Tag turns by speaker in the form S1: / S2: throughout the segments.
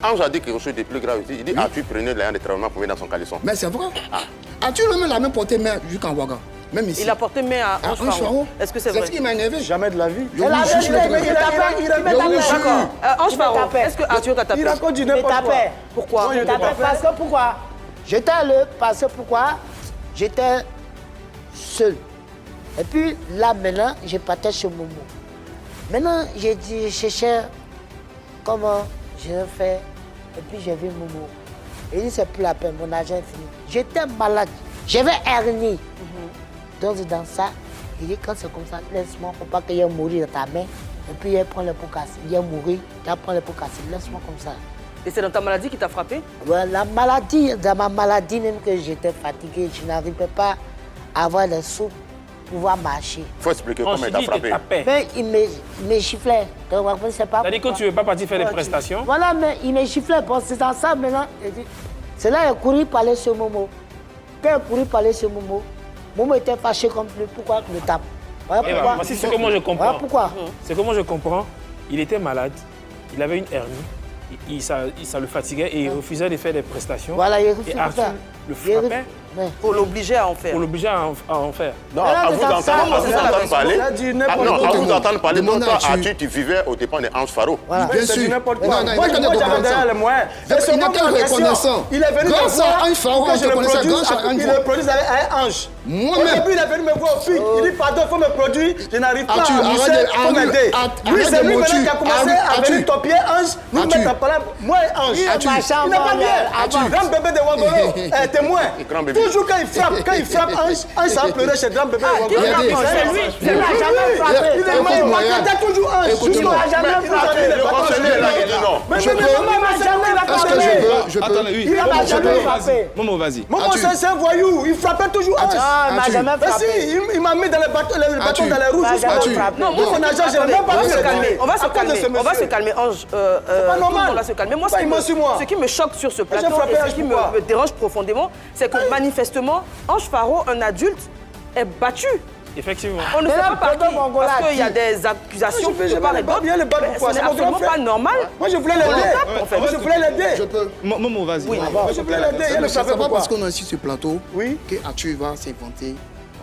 S1: Ange a dit quelque chose de plus grave ici. Il dit, tu prenais l'air de travaillement pour mettre dans son caleçon.
S2: Mais c'est vrai. As-tu même la main portée main jusqu'en Ouaga? Même ici.
S3: Il a porté main à Ange Faro. Est-ce que c'est vrai?
S2: C'est ce qui m'a énervé.
S4: Jamais de la vie.
S3: D'accord. Ange Faro, est-ce que Arthur t'a tapé?
S4: Il raconte du n'importe quoi.
S3: Pourquoi?
S5: Parce que pourquoi? Parce que pourquoi? J'étais seul. Et puis là, maintenant, je partais chez Momo. Maintenant, j'ai dit, je cherchais comment je vais faire. Et puis j'ai vu Momo. Il dit, c'est plus la peine, mon argent est fini. J'étais malade. J'avais hernie. Donc, dans ça, il dit, quand c'est comme ça, laisse-moi, il ne faut pas qu'il y ait mourir dans ta main. Et puis, il prend le pot cassé. Il a mouru, il prend le pot cassé. Laisse-moi comme ça.
S3: Et c'est dans ta maladie qui t'a frappé?
S5: Ouais, la maladie, dans ma maladie, même que j'étais fatigué, je n'arrivais pas à avoir les sous pour pouvoir marcher.
S1: Il faut expliquer comment il t'a frappé.
S5: Mais il me chifflait. Donc, c'est pas.
S4: T'as dit quand tu ne veux pas partir faire des prestations?
S5: Voilà, mais il me chifflait. Bon, c'est dans ça maintenant. C'est là qu'il a couru parler sur Momo. Quand il a couru parler sur Momo, Momo était fâché comme lui. Pourquoi il le tape?
S4: Voilà, voici ce que moi je comprends.
S5: Voilà pourquoi.
S4: C'est que moi je comprends. Il était malade, il avait une hernie, ça le fatiguait et il refusait de faire des prestations.
S5: Voilà, il refusait.
S4: Et Arthur le frappait.
S3: Pour l'obliger à en faire.
S4: Pour l'obliger à en faire.
S1: Non, à vous d'entendre parler. Non, à vous d'entendre parler. Donc, toi, Arthur, tu vivais au dépens de Ange Faro.
S2: Bien sûr.
S4: N'importe
S2: quoi.
S4: Moi, j'avais derrière les moyens.
S2: Il n'était reconnaissant.
S4: Il est venu
S2: grâce à Ange Faro,
S4: que je le produise avec Ange. Au début, il est venu me voir au pic. Il dit, pardon, il faut me produire. Je n'arrive pas à marcher, il faut m'aider. Lui, c'est lui maintenant qui a commencé à venir topier Ange, nous mettre en parole. Moi et Ange. Il n'est pas bien. Grand bébé de Wangolo, témoin. Toujours quand il frappe Ange, Ange a pleuré chez Grand bébé de Wangolo.
S3: C'est lui.
S5: Il n'a jamais frappé.
S4: Il est malade, toujours Ange.
S5: Il n'a jamais frappé.
S1: Le conseiller, là, il dit non.
S5: Mais maman n'a jamais frappé.
S2: Je peux.
S5: Il n'a jamais frappé.
S6: Momo, vas-y.
S4: Momo, c'est un voyou. Il frappait toujours Ange.
S5: Ah, il m'a jamais
S4: Mais
S5: frappé.
S4: si, il m'a mis dans les bâtons dans les roues.
S3: Non, moi,
S4: Mon agent, je n'ai même pas
S3: on
S4: vu
S3: va se calmer. On va se
S4: à cause de
S3: calmer.
S4: ce
S3: On va se
S4: monsieur.
S3: calmer, Ange.
S4: pas normal.
S3: On va se calmer. Moi,
S4: Pas immense, moi.
S3: ce qui me choque sur ce plateau
S4: frappé
S3: et ce
S4: Ange
S3: qui
S4: pourquoi?
S3: me dérange profondément, c'est que manifestement, Ange Faro, un adulte, est battu.
S4: Effectivement.
S3: On ne
S5: Mais
S3: sait
S5: là,
S3: pas par qui,
S5: Pedro Mongola
S3: parce qu'il y a
S5: dit.
S3: des accusations
S4: Je
S3: de part et d'autre.
S4: bien le battre
S3: Mais
S4: pourquoi?
S3: ce n'est
S4: C'est mon
S3: absolument
S4: grand frère.
S3: pas normal.
S4: Moi, je voulais l'aider.
S3: En fait.
S4: Moi, je voulais l'aider.
S2: Je peux.
S6: Momo, vas-y.
S3: Oui.
S4: Moi, je voulais l'aider. Il le
S2: C'est
S4: frappait
S2: pas
S4: pourquoi?
S2: parce qu'on est ici sur ce plateau
S4: Oui.
S2: que Arthur va s'inventer,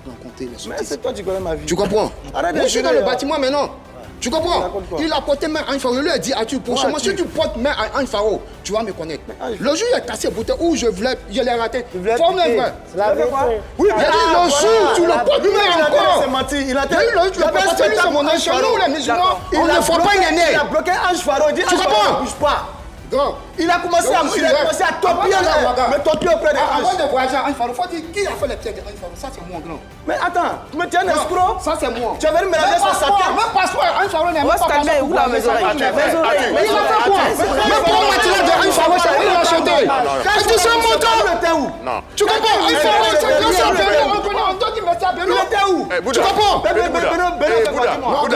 S2: raconter les
S4: Mais
S2: sottises.
S4: c'est toi qui connais ma vie.
S2: Tu comprends?
S4: Arrête de
S2: Moi, je suis dans
S4: jurer,
S2: le
S4: hein.
S2: bâtiment maintenant. Tu comprends?
S4: raconte quoi?
S2: Il a porté main à Ange Faro. Il lui a dit, Arthur, prochainement, si tu portes main à Ange Faro, tu vas me connaître.
S4: Ange
S2: Le jour où il a cassé la bouteille, où je l'ai raté.
S5: voulait
S2: Forme
S5: piquer.
S2: vrai.
S5: C'est la vérité.
S4: Oui,
S2: Il a dit, le jour où tu le portes main
S4: Il a
S2: encore.
S4: menti. Il a
S2: Il a eu le jour où tu le portes main, c'est mon ancien. Nous, les musulmans, on ne faut pas y aller.
S4: Il a bloqué Ange Faro. Il dit Ange
S2: comprends?
S4: Faro ne bouge pas.
S2: Grand.
S4: Il a commencé à topier mais topier auprès de
S2: Avant
S4: Ange.
S2: de voyager à Ange Faro, il faut dire qui a fait les pieds de Ange Faro. Ça, c'est moi, grand.
S4: Mais attends, mais tu es un escroc.
S2: Ça, c'est moi.
S4: Tu es venu mélanger son satin.
S2: Même passeport, Ange Faro n'a
S3: On
S2: même
S3: va se
S2: pas
S3: calmer.
S2: passeport.
S3: Oula, mes oreilles. Mes oreilles.
S2: Mais il a fait quoi? Même pour maintenant de Ange Faro, c'est lui qui l'a acheté. Et tu sais mon temps.
S1: Non.
S2: Tu comprends? Ange Faro, c'est grâce à Bénin. On connaît, on doit dire merci à Bénin.
S4: Il était où?
S1: Bouddha,
S2: Tu comprends?
S1: Bouddha,
S2: Non.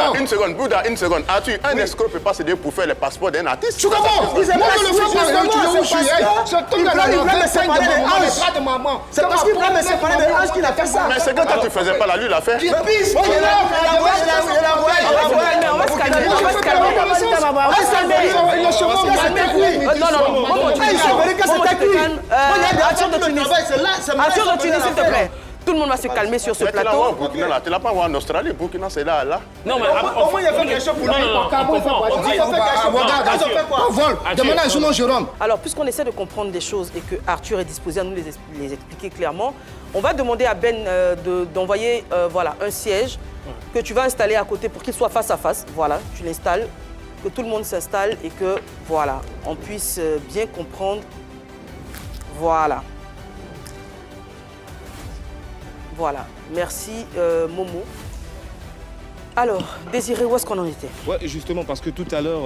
S1: Bouddha, une seconde. Arthur, un escroc ne peut pas se dire pour faire le passeport d'un artiste.
S2: Tu comprends? Moi, je le fais pas. Tu sais où je suis.
S4: Il voulait me séparer de Ange.
S2: de maman.
S4: C'est parce qu'il voulait me séparer de Ange qu'il a fait ça.
S1: Mais c'est que toi, tu faisais pas là, lui, il a fait.
S2: Il pisse.
S3: On va se calmer. On va se calmer. On va se calmer. Non, non, Momo, tu te calmes. Arthur de Tunis. Arthur de Tunis, s'il te plaît. Tout le monde va se calmer sur ce
S1: Mais tu l'as
S3: plateau.
S1: vu au Burkina, là. Tu l'as pas vu en Australie. Burkina, c'est là, là.
S4: Non, mais au moins, il a fait quelque chose pour lui.
S2: On vole. Demandez à Joumon Jérôme.
S3: Alors, puisqu'on essaie de comprendre des choses et que Arthur est disposé à nous les expliquer clairement, on va demander à Ben d'envoyer voilà, un siège que tu vas installer à côté pour qu'il soit face à face. Voilà, tu l'installes, que tout le monde s'installe et que, voilà, on puisse bien comprendre. Voilà. Voilà. Merci, Momo. Alors, Désiré, où est-ce qu'on en était?
S6: Ouais, justement, parce que tout à l'heure,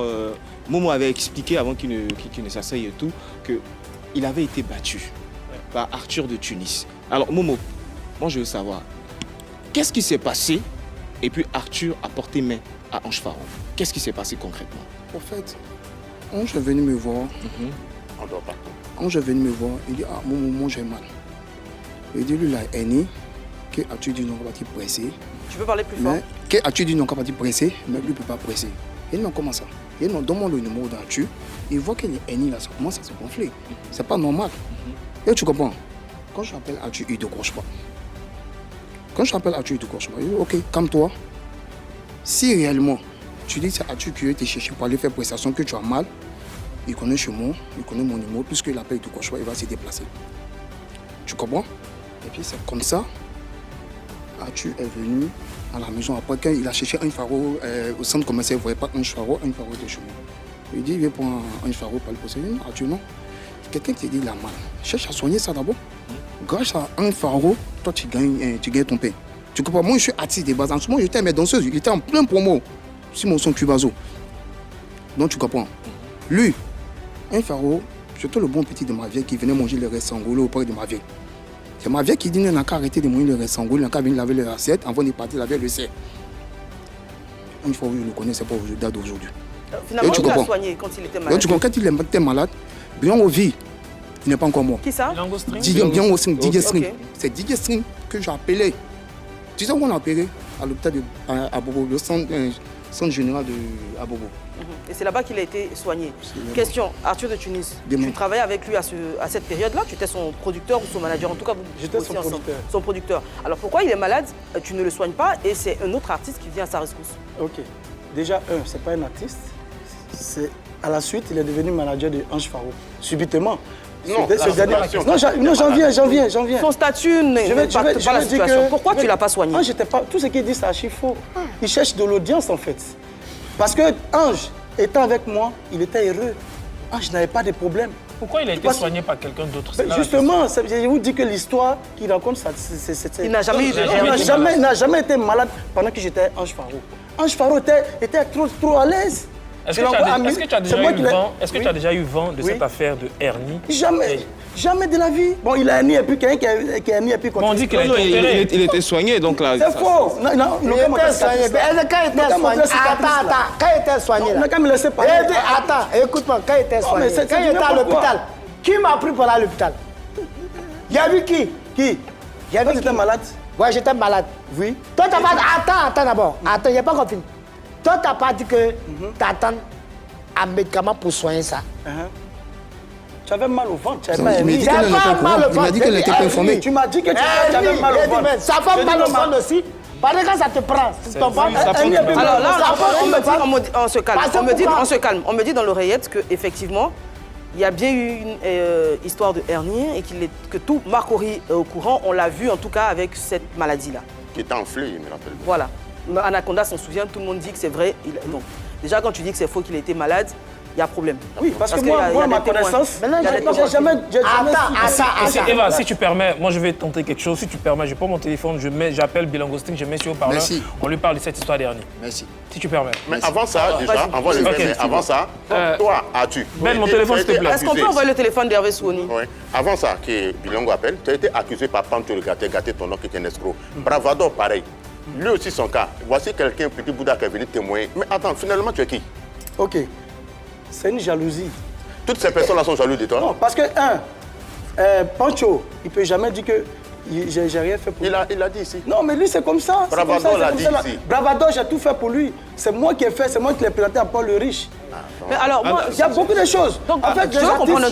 S6: Momo avait expliqué, avant qu'il ne s'asseye et tout, qu'il avait été battu par Arthur de Tunis. Alors, Momo, moi je veux savoir, qu'est-ce qui s'est passé? Et puis Arthur a porté main à Ange Faro. Qu'est-ce qui s'est passé concrètement?
S2: En fait, Ange est venu me voir.
S1: On dort pas.
S2: Ange est venu me voir. Il dit, ah, mon j'ai mal. Il dit, lui, il a haine. Que Arthur dit non, on va presser.
S3: Tu peux parler plus fort?
S2: Mais que Arthur dit non, on va presser, mais lui ne peut pas presser. Et non, comment ça? Et non, donne-moi le numéro d'Arthur. Il voit que les haines là, ça commence à se gonfler. C'est pas normal. Et tu comprends? Quand je l'appelle Arthur, il ne décroche pas. Quand je l'appelle Arthur, il ne décroche pas. Il dit, ok, calme-toi. Si réellement, tu dis que c'est Arthur qui veut te chercher pour aller faire prestation, que tu as mal, il connaît chez moi, il connaît mon numéro, puisqu'il appelle, il ne décroche pas, il va se déplacer. Tu comprends? Et puis c'est comme ça, Arthur est venu à la maison. Après, quand il a cherché un pharo au centre commercial, il ne voyait pas un pharo était chez moi. Il dit, il vient pour un pharo pour le posséder. Non, Arthur, non. Quelqu'un te dit, il a mal. Cherche à soigner ça d'abord. Grâce à un pharo, toi, tu gagnes ton pain. Tu comprends? Moi, je suis artiste de base. En ce moment, j'étais mes danseuses. Il était en plein promo sur mon son Cubazo. Donc, tu comprends? Lui, un pharo, surtout le bon petit de ma vieille qui venait manger le reste sangolo auprès de ma vieille. C'est ma vieille qui dit, il n'a qu'à arrêter de manger le reste sangolo, il n'a qu'à venir laver les assiettes avant de partir laver le sel. Une fois où je le connais, c'est pas aujourd'hui, date d'aujourd'hui.
S3: Finalement, tu l'as soigné quand il était malade.
S2: Donc, tu comprends, quand il était malade, bien au vie, il n'est pas encore mort.
S3: Qui ça?
S2: DJ String. C'est DJ String que j'ai appelé. Tu sais où on l'a appelé? À l'hôpital à Bobo, le centre général de Abobo.
S3: Et c'est là-bas qu'il a été soigné. Question, Arthur de Tunis, tu travaillais avec lui à cette période-là? Tu étais son producteur ou son manager? En tout cas,
S4: j'étais son producteur.
S3: Alors pourquoi il est malade? Tu ne le soignes pas et c'est un autre artiste qui vient à sa rescousse.
S4: Ok. Déjà, c'est pas un artiste. À la suite, il est devenu manager de Ange Faro. Subitement.
S1: Non,
S4: j'en viens.
S3: Son statut n'est pas la situation. Pourquoi tu ne l'as pas soigné?
S4: Tout ce qu'il dit, c'est archi faux. Il cherche de l'audience, en fait. Parce que Ange, étant avec moi, il était heureux. Ange n'avait pas de problème.
S7: Pourquoi il a été soigné par quelqu'un d'autre?
S4: Justement, je vous dis que l'histoire qu'il raconte,
S3: il n'a jamais eu de...
S4: Il n'a jamais été malade pendant que j'étais Ange Faro. Ange Faro était trop à l'aise.
S7: Est-ce que tu as déjà eu vent de cette affaire de hernie?
S4: Jamais de la vie. Bon, il a hernie et puis quelqu'un qui a hernie et puis...
S7: On dit qu'il a été opéré.
S6: Il était soigné, donc là...
S4: C'est faux.
S5: Il était soigné. Quand il était soigné,
S4: on n'a qu'à me laisser parler.
S5: Attends, écoute-moi, quand il était soigné, quand il était à l'hôpital, qui m'a pris pour aller à l'hôpital? Il y a vu qui?
S4: Qui? Quand tu étais malade?
S5: Ouais, j'étais malade.
S4: Oui.
S5: Toi, t'as pas... Attends d'abord. Attends, il n'y a pas compris. Toi, tu n'as pas dit que tu attends un médicament pour soigner ça.
S4: Tu avais mal au ventre, tu
S2: n'avais pas dit il m'a dit qu'elle n'était pas informée.
S4: Tu m'as dit que tu avais mal au ventre.
S5: Ça fait mal au ventre aussi. Parce que quand ça te prend, c'est ton ventre.
S3: Alors là, on se calme. On me dit dans l'oreillette qu'effectivement, il y a bien eu une histoire de hernie et que tout Marcory est au courant. On l'a vu en tout cas avec cette maladie-là.
S1: Qui est enflé, il me rappelle.
S3: Voilà. Anaconda s'en souvient, tout le monde dit que c'est vrai. Donc, déjà, quand tu dis que c'est faux qu'il a été malade, il y a problème.
S4: Oui, parce que moi, ma connaissance, j'ai jamais...
S5: Attends.
S7: Eva, si tu permets, moi je vais tenter quelque chose. Si tu permets, je prends mon téléphone, j'appelle Bilango String, je mets sur haut-parleur. On lui parle de cette histoire dernière.
S2: Merci.
S7: Si tu permets.
S1: Mais avant ça, déjà, avant ça, toi, as-tu...
S7: Ben, mon téléphone, s'il te plaît.
S3: Est-ce qu'on peut envoyer le téléphone d'Hervé Souoni?
S1: Oui. Avant ça, que Bilango appelle, tu as été accusé par Pancho le gâté ton nom qui était un escroc. Bravado, pareil. Lui aussi, son cas. Voici quelqu'un, petit Bouddha, qui est venu témoigner. Mais attends, finalement, tu es qui?
S4: Ok. C'est une jalousie.
S1: Toutes ces personnes-là sont jalouses de toi?
S4: Non, parce que, Pancho, il ne peut jamais dire que j'ai rien fait pour lui.
S1: Il l'a dit ici.
S4: Non, mais lui, c'est comme ça.
S1: Bravado l'a dit ici.
S4: Bravado, j'ai tout fait pour lui. C'est moi qui ai fait, c'est moi qui l'ai présenté à Paul le Riche.
S3: Mais alors, moi,
S4: il y a beaucoup de choses.
S3: Donc, en fait,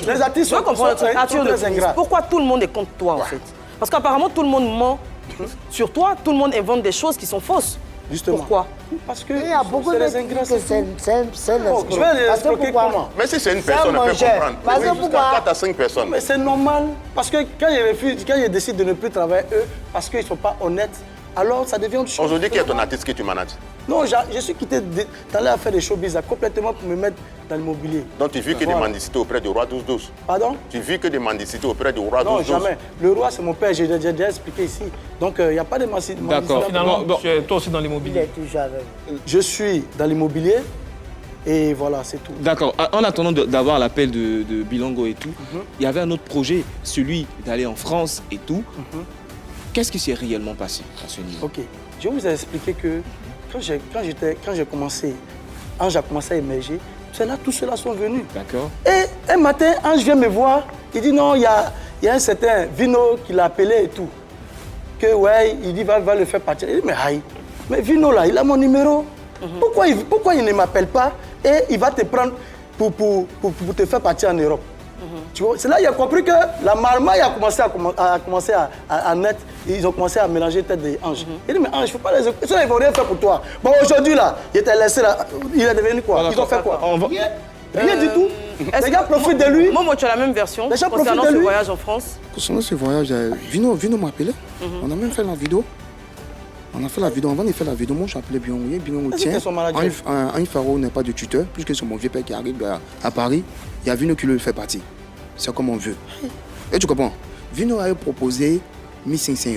S3: les artistes sont très ingrats. Pourquoi tout le monde est contre toi, en fait? Parce qu'apparemment, tout le monde ment sur toi, tout le monde invente des choses qui sont fausses.
S4: Justement.
S3: Pourquoi?
S4: Parce que
S5: il y a beaucoup de gens qui disent que c'est un escroc.
S4: Je vais les expliquer comment.
S1: Mais si c'est une personne, on peut comprendre.
S5: Parce que pourquoi?
S1: 4 à 5 personnes.
S4: Mais c'est normal. Parce que quand ils décident de ne plus travailler, eux, parce qu'ils ne sont pas honnêtes, alors ça devient autre chose.
S1: Aujourd'hui, qui est ton artiste que tu manages?
S4: Non, je suis quitté d'aller à faire des showbiz complètement pour me mettre dans l'immobilier.
S1: Donc tu vis que des mendicités auprès du roi 12-12?
S4: Pardon?
S1: Tu vis que des mendicités auprès du roi 12-12?
S4: Non, jamais. Le roi, c'est mon père, j'ai déjà expliqué ici. Donc il n'y a pas de mendicité.
S7: D'accord. Finalement, tu es toi aussi dans l'immobilier?
S4: Je suis dans l'immobilier. Et voilà, c'est tout.
S6: D'accord. En attendant d'avoir l'appel de Bilango et tout, il y avait un autre projet, celui d'aller en France et tout. Qu'est-ce qui s'est réellement passé à ce niveau?
S4: Ok. Je vous ai expliqué que quand j'ai commencé, Ange a commencé à émerger, c'est là tous ceux-là sont venus.
S6: D'accord.
S4: Et un matin, Ange vient me voir, il dit non, il y a un certain Vino qui l'a appelé et tout. Que ouais, il dit va le faire partir. Il dit mais Vino là, il a mon numéro. Pourquoi il ne m'appelle pas? et il va te prendre pour te faire partir en Europe. Tu vois, c'est là qu'il a compris que la marmaille a commencé à naître. Ils ont commencé à mélanger tête des anges. Il dit, mais ange, il ne faut pas les écouter. Ils ne vont rien faire pour toi. Bon, aujourd'hui, là, il était laissé là. Il est devenu quoi? Ils ont fait quoi? Rien du tout. Les gars profitent de lui.
S3: Moi, tu as la même version
S4: les gens
S3: concernant
S4: profitent de
S3: ce
S4: lui.
S3: voyage en France.
S2: Concernant ce voyage, Vino m'a appelé. On a même fait la vidéo. On a fait la vidéo. Avant de faire la vidéo, moi, j'ai appelé Bion. Bion, tiens, un Faro n'est pas de tuteur, puisque c'est mon vieux père qui arrive à Paris. Il y a Vino qui le fait partie. C'est comme on veut. Et tu comprends? Vino a proposé 1500 €.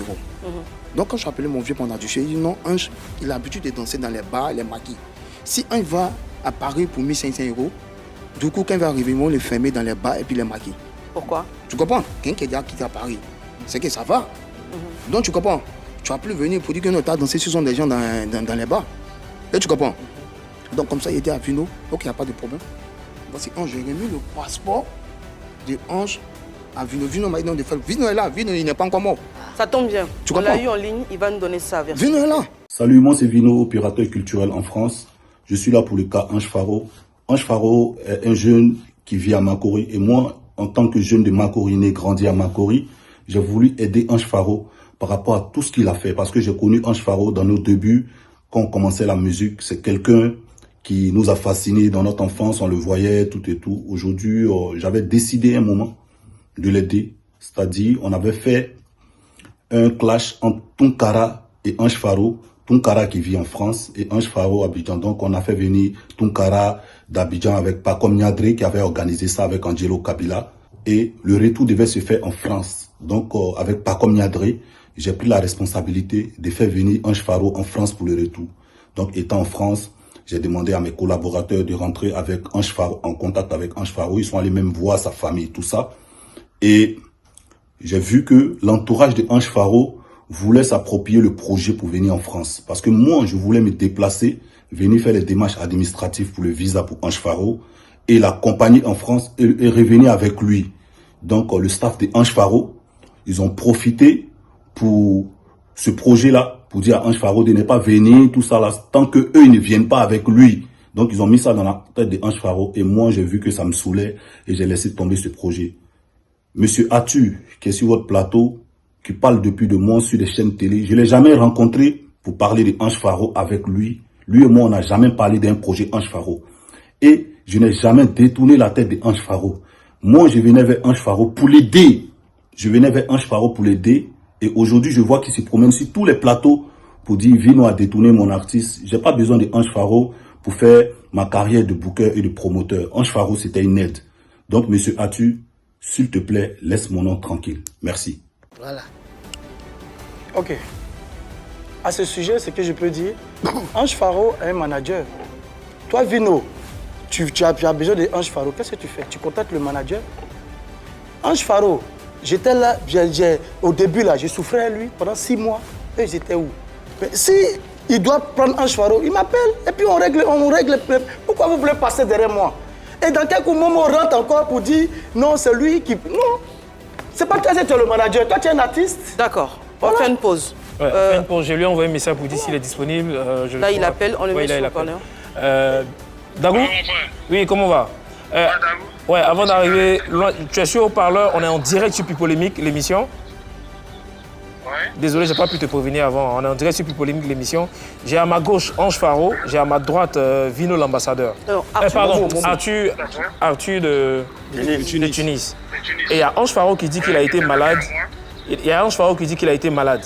S2: Donc, quand j'ai appelé mon vieux pendant du show, il dit non, Ange, il a l'habitude de danser dans les bars, les maquis. Si Ange va à Paris pour 1500 €, du coup, quand il va arriver, ils vont le fermer dans les bars et puis les maquis.
S3: Pourquoi?
S2: Tu comprends? Quelqu'un qui a déjà quitté à Paris, c'est que ça va. Donc, tu comprends? Tu vas plus venir pour dire que non, tu as dansé, ce sont des gens dans les bars. Et tu comprends? Donc, comme ça, il était à Vino, donc il n'y a pas de problème. Voici Ange, j'ai remis le passeport de Ange à Vino. Vino m'a dit non, de faire. Vino est là, Vino, il n'est pas encore mort.
S3: Ça tombe bien.
S2: Tu
S3: On l'a eu en ligne, il va nous donner sa version.
S2: Vino est là.
S8: Salut, moi c'est Vino, opérateur culturel en France. Je suis là pour le cas Ange Faro. Ange Faro est un jeune qui vit à Makori. Et moi, en tant que jeune de Makori, né, grandi à Makori, j'ai voulu aider Ange Faro par rapport à tout ce qu'il a fait. Parce que j'ai connu Ange Faro dans nos débuts, quand on commençait la musique. C'est quelqu'un qui nous a fascinés dans notre enfance, on le voyait, tout et tout. Aujourd'hui, j'avais décidé un moment de l'aider. C'est-à-dire, on avait fait un clash entre Tunkara et Ange Faro. Tunkara qui vit en France et Ange Faro à Abidjan. Donc, on a fait venir Tunkara d'Abidjan avec Pacom Niadré qui avait organisé ça avec Angelo Kabila. Et le retour devait se faire en France. Donc, avec Pacom Niadré, j'ai pris la responsabilité de faire venir Ange Faro en France pour le retour. Donc, étant en France, j'ai demandé à mes collaborateurs de rentrer avec Ange Faro, en contact avec Ange Faro. Ils sont allés même voir sa famille, tout ça. Et j'ai vu que l'entourage de Ange Faro voulait s'approprier le projet pour venir en France. Parce que moi, je voulais me déplacer, venir faire les démarches administratives pour le visa pour Ange Faro et l'accompagner en France et revenir avec lui. Donc, le staff de Ange Faro, ils ont profité pour ce projet-là, pour dire à Ange Faro de ne pas venir, tout ça là, tant que eux ne viennent pas avec lui. Donc, ils ont mis ça dans la tête de Ange Faro et moi, j'ai vu que ça me saoulait et j'ai laissé tomber ce projet. Monsieur Atu, qui est sur votre plateau, qui parle depuis de moi sur des chaînes télé, je ne l'ai jamais rencontré pour parler de Ange Faro avec lui. Lui et moi, on n'a jamais parlé d'un projet Ange Faro. Et je n'ai jamais détourné la tête de Ange Faro. Moi, je venais vers Ange Faro pour l'aider. Je venais vers Ange Faro pour l'aider. Et aujourd'hui, je vois qu'il se promène sur tous les plateaux pour dire, Vino a détourné mon artiste. J'ai pas besoin de Ange Faro pour faire ma carrière de booker et de promoteur. Ange Faro, c'était une aide. Donc, monsieur Atu, s'il te plaît, laisse mon nom tranquille. Merci.
S5: Voilà.
S4: Ok. À ce sujet, ce que je peux dire, Ange Faro est un manager. Toi, Vino, tu as besoin de Ange Faro. Qu'est-ce que tu fais? Tu contactes le manager. Ange Faro, j'étais là, au début, là, je souffrais à lui pendant 6 mois. Et j'étais où? Mais si il doit prendre Ange Faro, il m'appelle et puis on règle. Pourquoi vous voulez passer derrière moi? Et dans quelques moments, on rentre encore pour dire non, c'est lui qui. Non, c'est pas toi, c'est le manager. Toi, tu es un artiste.
S3: D'accord, on va faire une pause.
S7: Ouais, faire une pause. Je lui ai envoyé un message pour dire s'il est disponible.
S3: Là, il appelle, on le met sur le parleur.
S7: Dagou? Oui, comment on va? Ouais, avant d'arriver, tu es sur haut-parleur, on est en direct sur Plus Polémique, l'émission. Désolé, j'ai pas pu te prévenir avant. On est en direct sur Plus Polémique, l'émission. J'ai à ma gauche Ange Faro, j'ai à ma droite Vino l'ambassadeur. Pardon, Arthur de Tunis. Et il y a Ange Faro qui dit qu'il a été malade. Il y a Ange Faro qui dit qu'il a été malade.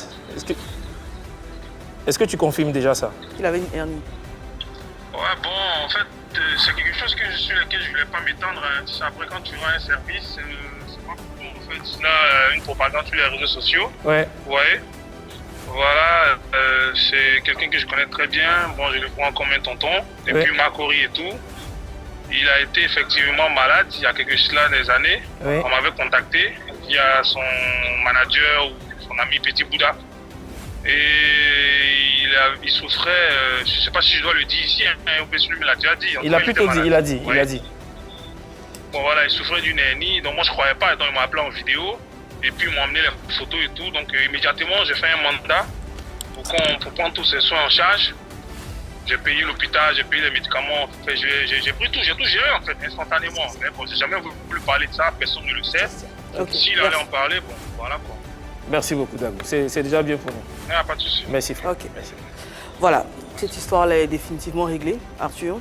S7: Est-ce que tu confirmes déjà ça?
S3: Il avait une hernie.
S9: Ouais, bon, en fait, c'est quelque chose sur lequel je ne voulais pas m'étendre. Après, quand tu rends un service, c'est pas pour en fait, là, une propagande sur les réseaux sociaux.
S7: Ouais.
S9: Ouais. Voilà, c'est quelqu'un que je connais très bien. Bon, je le prends comme un tonton, depuis Makori et tout. Il a été effectivement malade il y a des années. Ouais. On m'avait contacté via son manager ou son ami Petit Bouddha. Et il souffrait, je ne sais pas si je dois le dire ici, hein, il me l'a déjà dit.
S7: Il a plutôt dit, il a dit.
S9: Bon voilà, il souffrait d'une hernie, donc moi je ne croyais pas, donc il m'a appelé en vidéo. Et puis ils m'ont amené les photos et tout, donc immédiatement j'ai fait un mandat pour prendre tous ces soins en charge. J'ai payé l'hôpital, j'ai payé les médicaments. Enfin, j'ai pris tout, j'ai tout géré en fait, instantanément. Mais bon, j'ai jamais voulu parler de ça, personne ne le sait. Okay. S'il allait en parler, bon, voilà quoi.
S7: Merci beaucoup, Dagou. C'est déjà bien pour nous.
S9: Il n'y a pas de souci.
S7: Merci, frère.
S3: Okay. Merci. Voilà, cette histoire-là est définitivement réglée, Arthur.